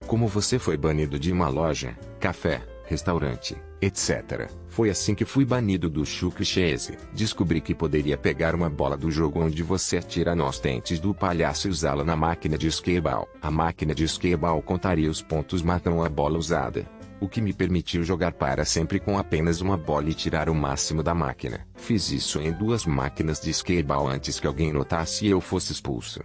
Como você foi banido de uma loja, café, restaurante, etc. Foi assim que fui banido do Chuck Chase. Descobri que poderia pegar uma bola do jogo onde você atira nos dentes do palhaço e usá-la na máquina de esquebal. A máquina de esquebal contaria os pontos matando a bola usada, o que me permitiu jogar para sempre com apenas uma bola e tirar o máximo da máquina. Fiz isso em 2 máquinas de esquebal antes que alguém notasse e eu fosse expulso.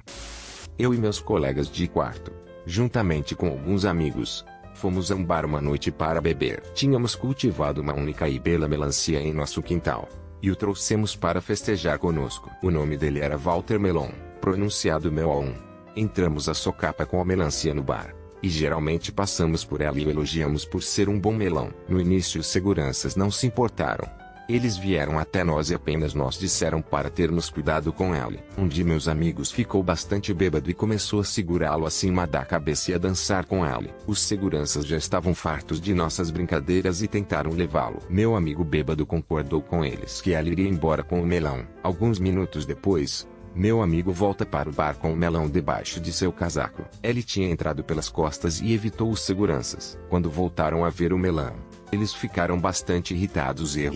Eu e meus colegas de quarto, juntamente com alguns amigos, fomos a um bar uma noite para beber. Tínhamos cultivado uma única e bela melancia em nosso quintal, e o trouxemos para festejar conosco. O nome dele era Walter Melon, pronunciado Melon. Entramos a socapa com a melancia no bar, e geralmente passamos por ela e o elogiamos por ser um bom melão. No início os seguranças não se importaram. Eles vieram até nós e apenas nos disseram para termos cuidado com ele. Um de meus amigos ficou bastante bêbado e começou a segurá-lo acima da cabeça e a dançar com ele. Os seguranças já estavam fartos de nossas brincadeiras e tentaram levá-lo. Meu amigo bêbado concordou com eles que ele iria embora com o melão. Alguns minutos depois, meu amigo volta para o bar com o melão debaixo de seu casaco. Ele tinha entrado pelas costas e evitou os seguranças. Quando voltaram a ver o melão, eles ficaram bastante irritados e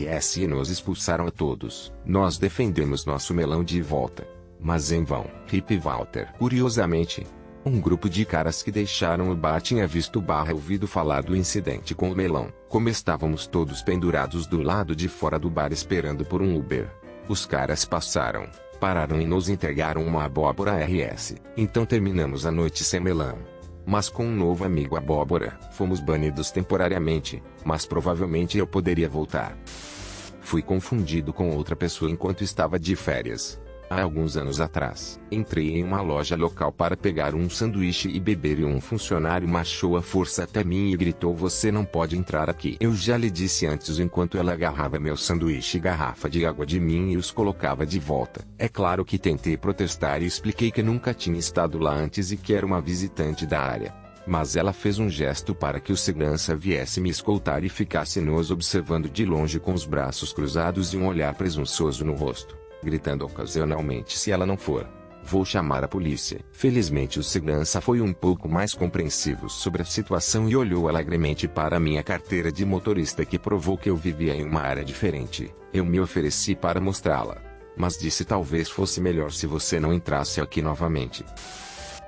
nos expulsaram a todos. Nós defendemos nosso melão de volta, mas em vão. Hip Walter. Curiosamente, um grupo de caras que deixaram o bar tinha visto ouvido falar do incidente com o melão. Como estávamos todos pendurados do lado de fora do bar esperando por um Uber, os caras pararam e nos entregaram uma abóbora RS. Então terminamos a noite sem melão, mas com um novo amigo abóbora. Fomos banidos temporariamente, mas provavelmente eu poderia voltar. Fui confundido com outra pessoa enquanto estava de férias. Há alguns anos atrás, entrei em uma loja local para pegar um sanduíche e beber e um funcionário marchou à força até mim e gritou: "Você não pode entrar aqui." Eu já lhe disse antes enquanto ela agarrava meu sanduíche e garrafa de água de mim e os colocava de volta. É claro que tentei protestar e expliquei que nunca tinha estado lá antes e que era uma visitante da área. Mas ela fez um gesto para que o segurança viesse me escoltar e ficasse nos observando de longe com os braços cruzados e um olhar presunçoso no rosto, gritando ocasionalmente: "Se ela não for, vou chamar a polícia." Felizmente o segurança foi um pouco mais compreensivo sobre a situação e olhou alegremente para minha carteira de motorista que provou que eu vivia em uma área diferente. Eu me ofereci para mostrá-la, mas disse: "Talvez fosse melhor se você não entrasse aqui novamente."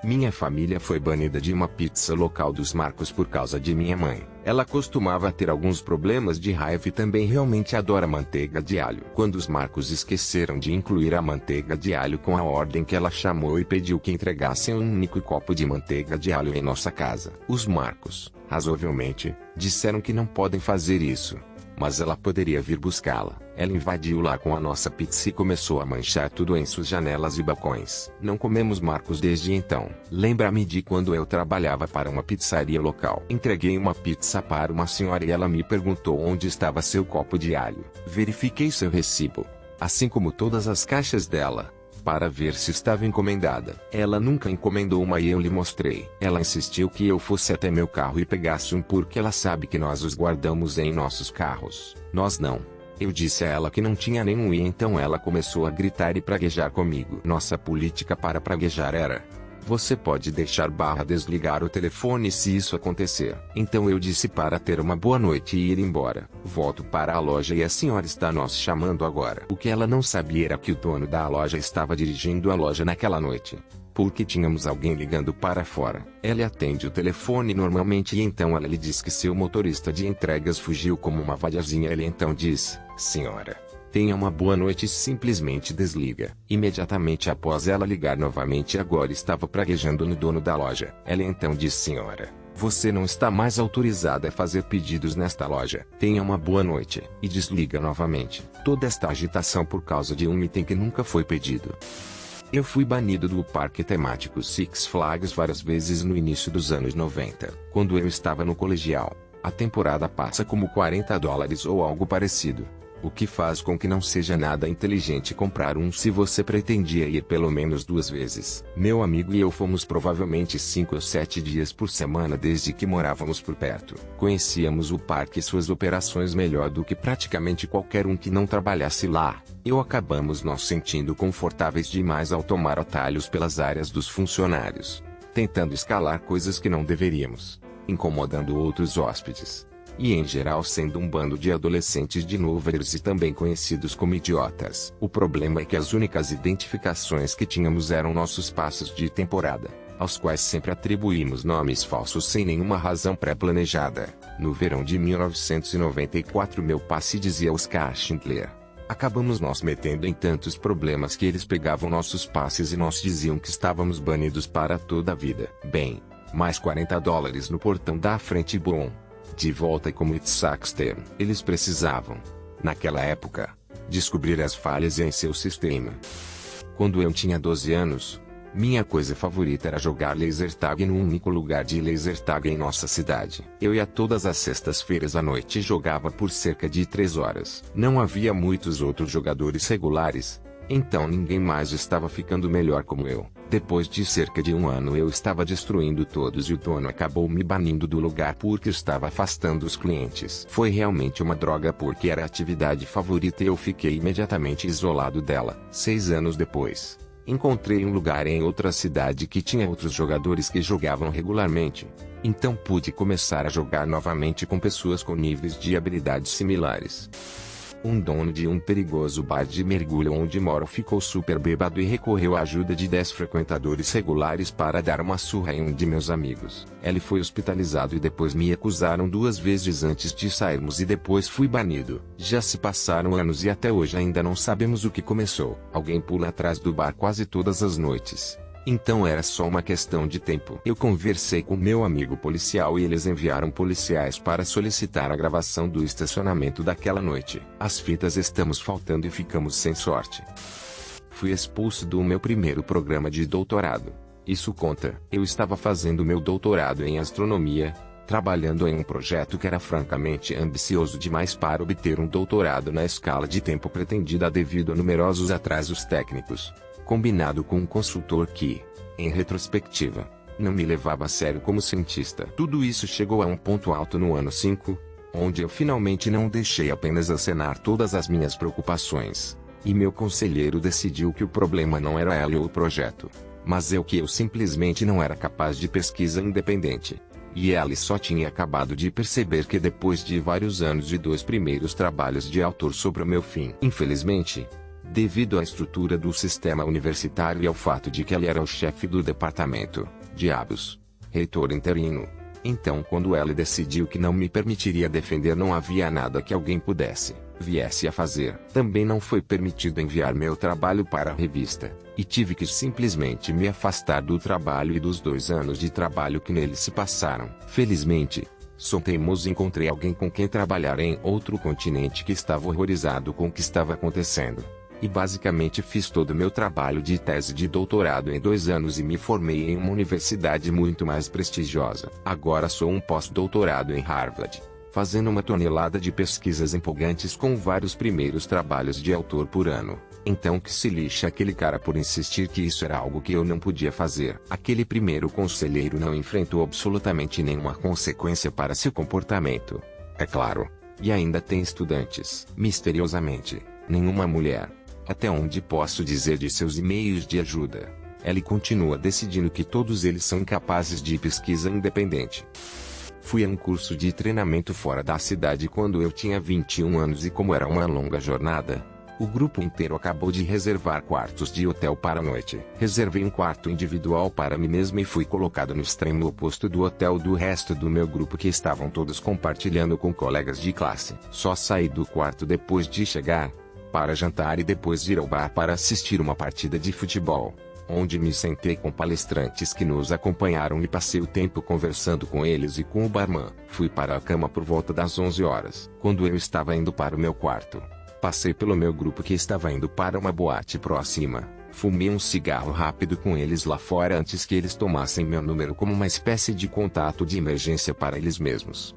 Minha família foi banida de uma pizza local dos Marcos por causa de minha mãe. Ela costumava ter alguns problemas de raiva e também realmente adora manteiga de alho. Quando os Marcos esqueceram de incluir a manteiga de alho com a ordem que ela chamou e pediu que entregassem um único copo de manteiga de alho em nossa casa. Os Marcos, razoavelmente, disseram que não podem fazer isso, mas ela poderia vir buscá-la. Ela invadiu lá com a nossa pizza e começou a manchar tudo em suas janelas e balcões. Não comemos Marcos desde então. Lembra-me de quando eu trabalhava para uma pizzaria local. Entreguei uma pizza para uma senhora e ela me perguntou onde estava seu copo de alho. Verifiquei seu recibo, assim como todas as caixas dela, para ver se estava encomendada. Ela nunca encomendou uma e eu lhe mostrei. Ela insistiu que eu fosse até meu carro e pegasse um porque ela sabe que nós os guardamos em nossos carros. Nós não. Eu disse a ela que não tinha nenhum e então ela começou a gritar e praguejar comigo. Nossa política para praguejar era: "Você pode desligar o telefone se isso acontecer." Então eu disse para ter uma boa noite e ir embora. Volto para a loja e a senhora está nos chamando agora. O que ela não sabia era que o dono da loja estava dirigindo a loja naquela noite, porque tínhamos alguém ligando para fora. Ela atende o telefone normalmente e então ela lhe diz que seu motorista de entregas fugiu como uma vadiazinha. Ele então diz: "Senhora, tenha uma boa noite" e simplesmente desliga. Imediatamente após ela ligar novamente, agora estava praguejando no dono da loja. Ela então diz: "Senhora, você não está mais autorizada a fazer pedidos nesta loja. Tenha uma boa noite." E desliga novamente. Toda esta agitação por causa de um item que nunca foi pedido. Eu fui banido do parque temático Six Flags várias vezes no início dos anos 90. Quando eu estava no colegial, a temporada passa como $40 ou algo parecido, o que faz com que não seja nada inteligente comprar um se você pretendia ir pelo menos 2 vezes. Meu amigo e eu fomos provavelmente 5 ou 7 dias por semana desde que morávamos por perto. Conhecíamos o parque e suas operações melhor do que praticamente qualquer um que não trabalhasse lá. Acabamos nos sentindo confortáveis demais ao tomar atalhos pelas áreas dos funcionários, tentando escalar coisas que não deveríamos. incomodando outros hóspedes. E em geral sendo um bando de adolescentes de novers e também conhecidos como idiotas. O problema é que as únicas identificações que tínhamos eram nossos passos de temporada, aos quais sempre atribuímos nomes falsos sem nenhuma razão pré-planejada. No verão de 1994 meu passe dizia Oscar Schindler. Acabamos nos metendo em tantos problemas que eles pegavam nossos passes e nos diziam que estávamos banidos para toda a vida. Bem, mais $40 no portão da frente bom. De volta como Itzsackster. Eles precisavam, naquela época, descobrir as falhas em seu sistema. Quando eu tinha 12 anos, minha coisa favorita era jogar laser tag no único lugar de laser tag em nossa cidade. Eu ia todas as sextas-feiras à noite e jogava por cerca de 3 horas. Não havia muitos outros jogadores regulares, então ninguém mais estava ficando melhor como eu. Depois de cerca de 1 ano eu estava destruindo todos e o dono acabou me banindo do lugar porque estava afastando os clientes. Foi realmente uma droga porque era a atividade favorita e eu fiquei imediatamente isolado dela. 6 anos depois, encontrei um lugar em outra cidade que tinha outros jogadores que jogavam regularmente. Então pude começar a jogar novamente com pessoas com níveis de habilidades similares. Um dono de um perigoso bar de mergulho onde moro ficou super bêbado e recorreu à ajuda de 10 frequentadores regulares para dar uma surra em um de meus amigos. Ele foi hospitalizado e depois me acusaram 2 vezes antes de sairmos e depois fui banido. Já se passaram anos e até hoje ainda não sabemos o que começou. Alguém pula atrás do bar quase todas as noites. Então era só uma questão de tempo. Eu conversei com meu amigo policial e eles enviaram policiais para solicitar a gravação do estacionamento daquela noite. As fitas estamos faltando e ficamos sem sorte. Fui expulso do meu primeiro programa de doutorado. Isso conta. Eu estava fazendo meu doutorado em astronomia, trabalhando em um projeto que era francamente ambicioso demais para obter um doutorado na escala de tempo pretendida devido a numerosos atrasos técnicos, combinado com um consultor que, em retrospectiva, não me levava a sério como cientista. Tudo isso chegou a um ponto alto no ano 5, onde eu finalmente não deixei apenas acenar todas as minhas preocupações, e meu conselheiro decidiu que o problema não era ele ou o projeto, mas eu simplesmente não era capaz de pesquisa independente. E ele só tinha acabado de perceber que depois de vários anos de 2 primeiros trabalhos de autor sobre o meu fim. Infelizmente, devido à estrutura do sistema universitário e ao fato de que ele era o chefe do departamento, diabos, reitor interino. Então quando ele decidiu que não me permitiria defender não havia nada que alguém viesse a fazer. Também não foi permitido enviar meu trabalho para a revista, e tive que simplesmente me afastar do trabalho e dos 2 anos de trabalho que nele se passaram. Felizmente, sou teimoso e encontrei alguém com quem trabalhar em outro continente que estava horrorizado com o que estava acontecendo. E basicamente fiz todo o meu trabalho de tese de doutorado em 2 anos e me formei em uma universidade muito mais prestigiosa. Agora sou um pós-doutorado em Harvard, fazendo uma tonelada de pesquisas empolgantes com vários primeiros trabalhos de autor por ano. Então que se lixe aquele cara por insistir que isso era algo que eu não podia fazer. Aquele primeiro conselheiro não enfrentou absolutamente nenhuma consequência para seu comportamento, é claro. E ainda tem estudantes. Misteriosamente, nenhuma mulher. Até onde posso dizer de seus e-mails de ajuda, ele continua decidindo que todos eles são incapazes de pesquisa independente. Fui a um curso de treinamento fora da cidade quando eu tinha 21 anos e como era uma longa jornada, o grupo inteiro acabou de reservar quartos de hotel para a noite. Reservei um quarto individual para mim mesmo e fui colocado no extremo oposto do hotel do resto do meu grupo que estavam todos compartilhando com colegas de classe. Só saí do quarto depois de chegar, para jantar e depois ir ao bar para assistir uma partida de futebol, onde me sentei com palestrantes que nos acompanharam e passei o tempo conversando com eles e com o barman. Fui para a cama por volta das 11 horas. Quando eu estava indo para o meu quarto, passei pelo meu grupo que estava indo para uma boate próxima. Fumei um cigarro rápido com eles lá fora antes que eles tomassem meu número como uma espécie de contato de emergência para eles mesmos.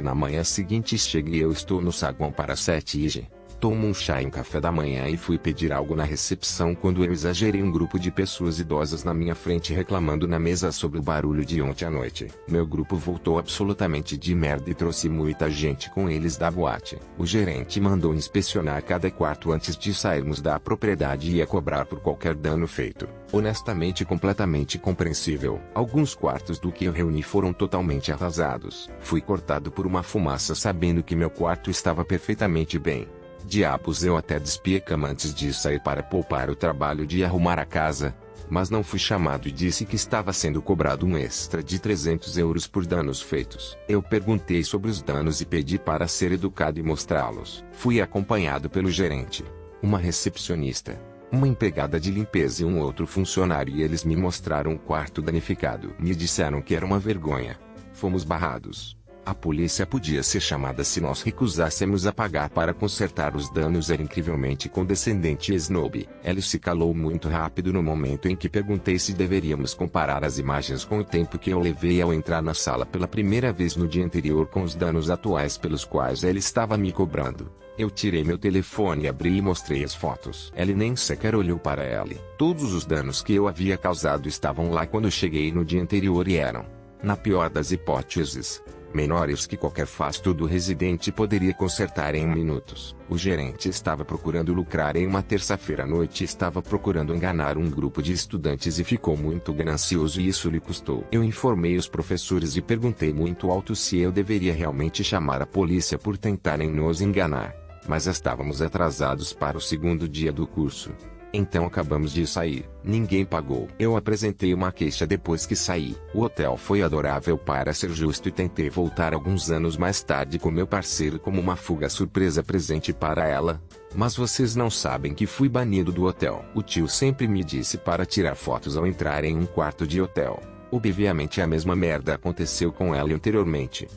Na manhã seguinte cheguei e eu estou no saguão para 7 IG. Tomo um chá em café da manhã e fui pedir algo na recepção quando eu exagerei um grupo de pessoas idosas na minha frente reclamando na mesa sobre o barulho de ontem à noite. Meu grupo voltou absolutamente de merda e trouxe muita gente com eles da boate. O gerente mandou inspecionar cada quarto antes de sairmos da propriedade e ia cobrar por qualquer dano feito. Honestamente completamente compreensível. Alguns quartos do que eu reuni foram totalmente arrasados. Fui cortado por uma fumaça sabendo que meu quarto estava perfeitamente bem. Diabos, eu até despi a cama antes de sair para poupar o trabalho de arrumar a casa, mas não fui chamado e disse que estava sendo cobrado um extra de 300 euros por danos feitos. Eu perguntei sobre os danos e pedi para ser educado e mostrá-los. Fui acompanhado pelo gerente, uma recepcionista, uma empregada de limpeza e um outro funcionário e eles me mostraram o quarto danificado. Me disseram que era uma vergonha. Fomos barrados. A polícia podia ser chamada se nós recusássemos a pagar para consertar os danos. Era incrivelmente condescendente e snob. Ele se calou muito rápido no momento em que perguntei se deveríamos comparar as imagens com o tempo que eu levei ao entrar na sala pela primeira vez no dia anterior com os danos atuais pelos quais ele estava me cobrando. Eu tirei meu telefone, abri e mostrei as fotos. Ele nem sequer olhou para ela. Todos os danos que eu havia causado estavam lá quando cheguei no dia anterior e eram, na pior das hipóteses, menores que qualquer fasto do residente poderia consertar em minutos. O gerente estava procurando lucrar em uma terça-feira à noite e estava procurando enganar um grupo de estudantes e ficou muito ganancioso e isso lhe custou. Eu informei os professores e perguntei muito alto se eu deveria realmente chamar a polícia por tentarem nos enganar. Mas estávamos atrasados para o segundo dia do curso. Então acabamos de sair. Ninguém pagou. Eu apresentei uma queixa depois que saí. O hotel foi adorável para ser justo e tentei voltar alguns anos mais tarde com meu parceiro como uma fuga surpresa presente para ela. Mas vocês não sabem que fui banido do hotel. O tio sempre me disse para tirar fotos ao entrar em um quarto de hotel. Obviamente a mesma merda aconteceu com ela anteriormente.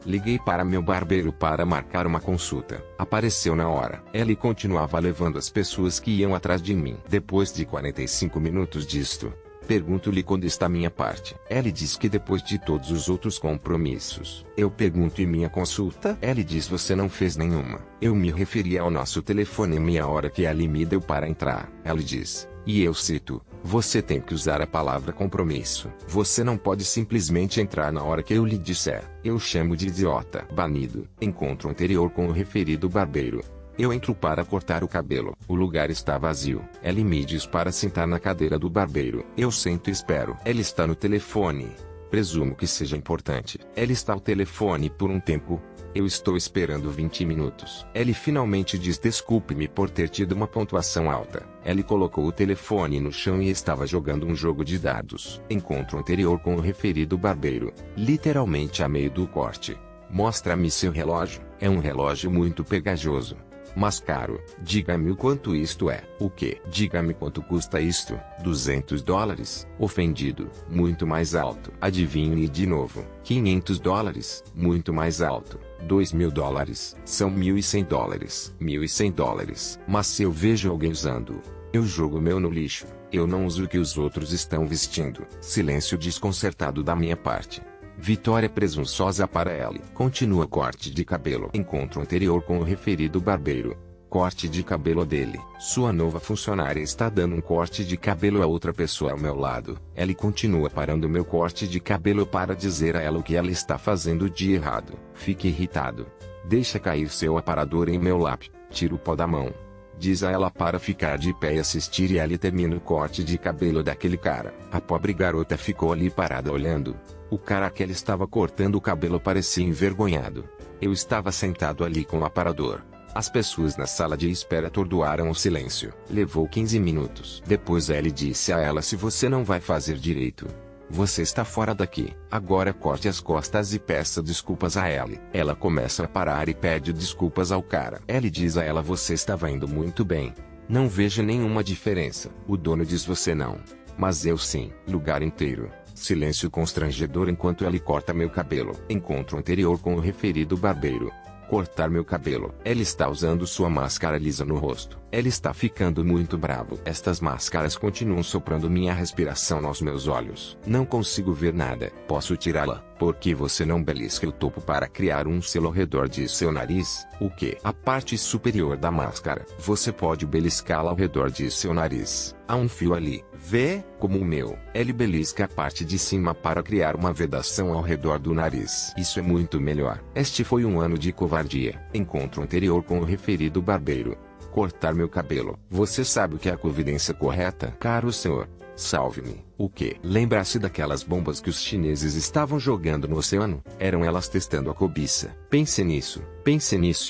Liguei para meu barbeiro para marcar uma consulta. Apareceu na hora. Ele continuava levando as pessoas que iam atrás de mim. Depois de 45 minutos disto, pergunto-lhe quando está minha parte. Ele diz que depois de todos os outros compromissos. Eu pergunto e minha consulta? Ele diz você não fez nenhuma. Eu me referi ao nosso telefonema e a hora que ele me deu para entrar. Ele diz, e eu cito, você tem que usar a palavra compromisso. Você não pode simplesmente entrar na hora que eu lhe disser. Eu chamo de idiota. Banido. Encontro anterior com o referido barbeiro. Eu entro para cortar o cabelo. O lugar está vazio. Ele me diz para sentar na cadeira do barbeiro. Eu sento e espero. Ele está no telefone. Presumo que seja importante. Ele está ao telefone por um tempo. Eu estou esperando 20 minutos. Ele finalmente diz desculpe-me por ter tido uma pontuação alta. Ele colocou o telefone no chão e estava jogando um jogo de dados. Encontro anterior com o referido barbeiro. Literalmente a meio do corte. Mostra-me seu relógio. É um relógio muito pegajoso. Mas caro. Diga-me o quanto isto é. O que? Diga-me quanto custa isto. $200. Ofendido. Muito mais alto. Adivinhe de novo. $500. Muito mais alto. $2.000. São $1.100. $1.100. Mas se eu vejo alguém usando, eu jogo o meu no lixo. Eu não uso o que os outros estão vestindo. Silêncio desconcertado da minha parte. Vitória presunçosa para ela. Continua corte de cabelo. Encontro anterior com o referido barbeiro. Corte de cabelo dele. Sua nova funcionária está dando um corte de cabelo a outra pessoa ao meu lado. Ele continua parando meu corte de cabelo para dizer a ela o que ela está fazendo de errado. Fique irritado. Deixa cair seu aparador em meu lápis. Tira o pó da mão. Diz a ela para ficar de pé e assistir e ele termina o corte de cabelo daquele cara. A pobre garota ficou ali parada olhando. O cara que ela estava cortando o cabelo parecia envergonhado. Eu estava sentado ali com o aparador. As pessoas na sala de espera atordoaram o silêncio. Levou 15 minutos. Depois ele disse a ela se você não vai fazer direito. Você está fora daqui. Agora corte as costas e peça desculpas a Ellie. Ela começa a parar e pede desculpas ao cara. Ellie diz a ela você estava indo muito bem. Não vejo nenhuma diferença. O dono diz você não. Mas eu sim. Lugar inteiro. Silêncio constrangedor enquanto ele corta meu cabelo. Encontro anterior com o referido barbeiro. Cortar meu cabelo. Ela está usando sua máscara lisa no rosto. Ela está ficando muito bravo. Estas máscaras continuam soprando minha respiração nos meus olhos. Não consigo ver nada. Posso tirá-la? Por que você não belisca o topo para criar um selo ao redor de seu nariz? O que? A parte superior da máscara. Você pode beliscá-la ao redor de seu nariz. Há um fio ali. Vê? Como o meu. Ele belisca a parte de cima para criar uma vedação ao redor do nariz. Isso é muito melhor. Este foi um ano de covardia. Encontro anterior com o referido barbeiro. Cortar meu cabelo. Você sabe o que é a providência correta? Caro senhor, salve-me. O que? Lembra-se daquelas bombas que os chineses estavam jogando no oceano? Eram elas testando a cobiça. Pense nisso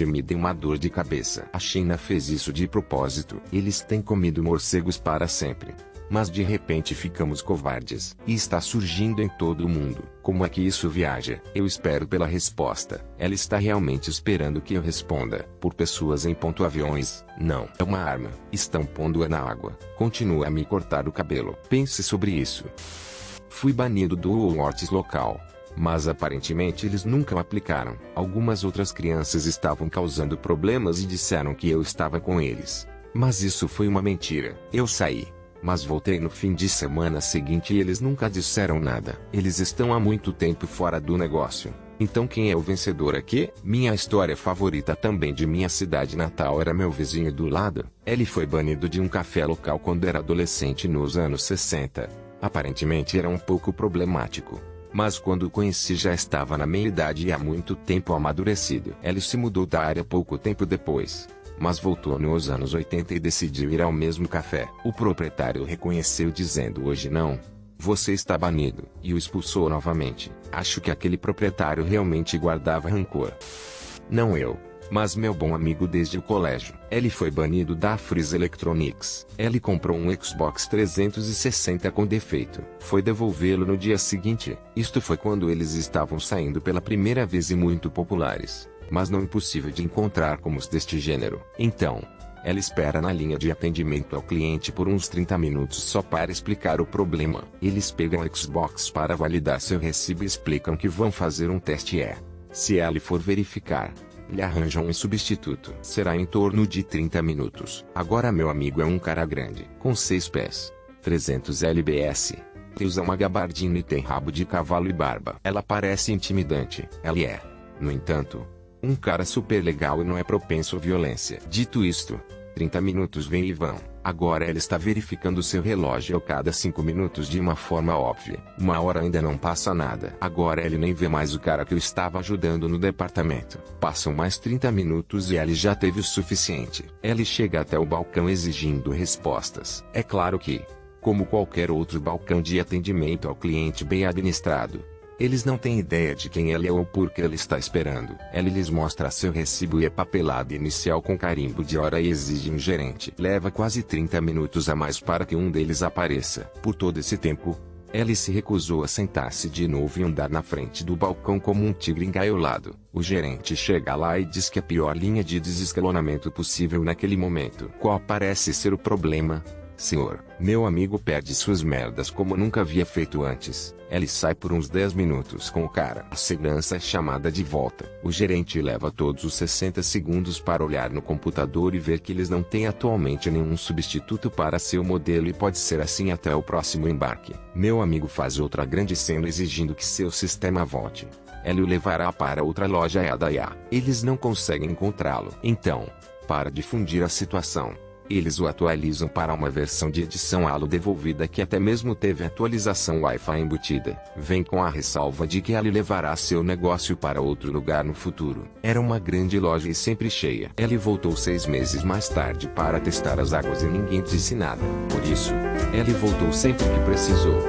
e me dê uma dor de cabeça. A China fez isso de propósito. Eles têm comido morcegos para sempre. Mas de repente ficamos covardes. E está surgindo em todo o mundo. Como é que isso viaja? Eu espero pela resposta. Ela está realmente esperando que eu responda. Por pessoas em ponto aviões. Não. É uma arma. Estão pondo-a na água. Continua a me cortar o cabelo. Pense sobre isso. Fui banido do Hogwarts local. Mas aparentemente eles nunca o aplicaram. Algumas outras crianças estavam causando problemas e disseram que eu estava com eles. Mas isso foi uma mentira. Eu saí. Mas voltei no fim de semana seguinte e eles nunca disseram nada. Eles estão há muito tempo fora do negócio. Então quem é o vencedor aqui? Minha história favorita também de minha cidade natal era meu vizinho do lado. Ele foi banido de um café local quando era adolescente nos anos 60. Aparentemente era um pouco problemático. Mas quando o conheci já estava na meia-idade e há muito tempo amadurecido. Ele se mudou da área pouco tempo depois. Mas voltou nos anos 80 e decidiu ir ao mesmo café. O proprietário o reconheceu dizendo: hoje não. Você está banido. E o expulsou novamente. Acho que aquele proprietário realmente guardava rancor. Não eu, mas meu bom amigo desde o colégio. Ele foi banido da Freeze Electronics. Ele comprou um Xbox 360 com defeito. Foi devolvê-lo no dia seguinte. Isto foi quando eles estavam saindo pela primeira vez e muito populares. Mas não impossível de encontrar como os deste gênero. Então, ela espera na linha de atendimento ao cliente por uns 30 minutos só para explicar o problema. Eles pegam o Xbox para validar seu recibo e explicam que vão fazer um teste e, se ela for verificar, lhe arranjam um substituto. Será em torno de 30 minutos. Agora meu amigo é um cara grande, com 6 pés, 300 lbs. Usa uma gabardina e tem rabo de cavalo e barba. Ela parece intimidante. Ela é, no entanto, um cara super legal e não é propenso à violência. Dito isto, 30 minutos vêm e vão. Agora ela está verificando seu relógio a cada 5 minutos de uma forma óbvia. 1 hora ainda não passa nada. Agora ele nem vê mais o cara que eu estava ajudando no departamento. Passam mais 30 minutos e ele já teve o suficiente. Ele chega até o balcão exigindo respostas. É claro que, como qualquer outro balcão de atendimento ao cliente bem administrado, eles não têm ideia de quem ele é ou por que ele está esperando. Ele lhes mostra seu recibo e a papelada inicial com carimbo de hora e exige um gerente. Leva quase 30 minutos a mais para que um deles apareça. Por todo esse tempo, ele se recusou a sentar-se de novo e andar na frente do balcão como um tigre engaiolado. O gerente chega lá e diz que a pior linha de desescalonamento possível naquele momento. Qual parece ser o problema? Senhor, meu amigo perde suas merdas como nunca havia feito antes. Ele sai por uns 10 minutos com o cara. A segurança é chamada de volta. O gerente leva todos os 60 segundos para olhar no computador e ver que eles não têm atualmente nenhum substituto para seu modelo e pode ser assim até o próximo embarque. Meu amigo faz outra grande cena exigindo que seu sistema volte. Ele o levará para outra loja EADA. Eles não conseguem encontrá-lo. Então, para difundir a situação, eles o atualizam para uma versão de edição halo devolvida que até mesmo teve atualização Wi-Fi embutida. Vem com a ressalva de que ele levará seu negócio para outro lugar no futuro. Era uma grande loja e sempre cheia. Ele voltou 6 meses mais tarde para testar as águas e ninguém disse nada. Por isso, ele voltou sempre que precisou.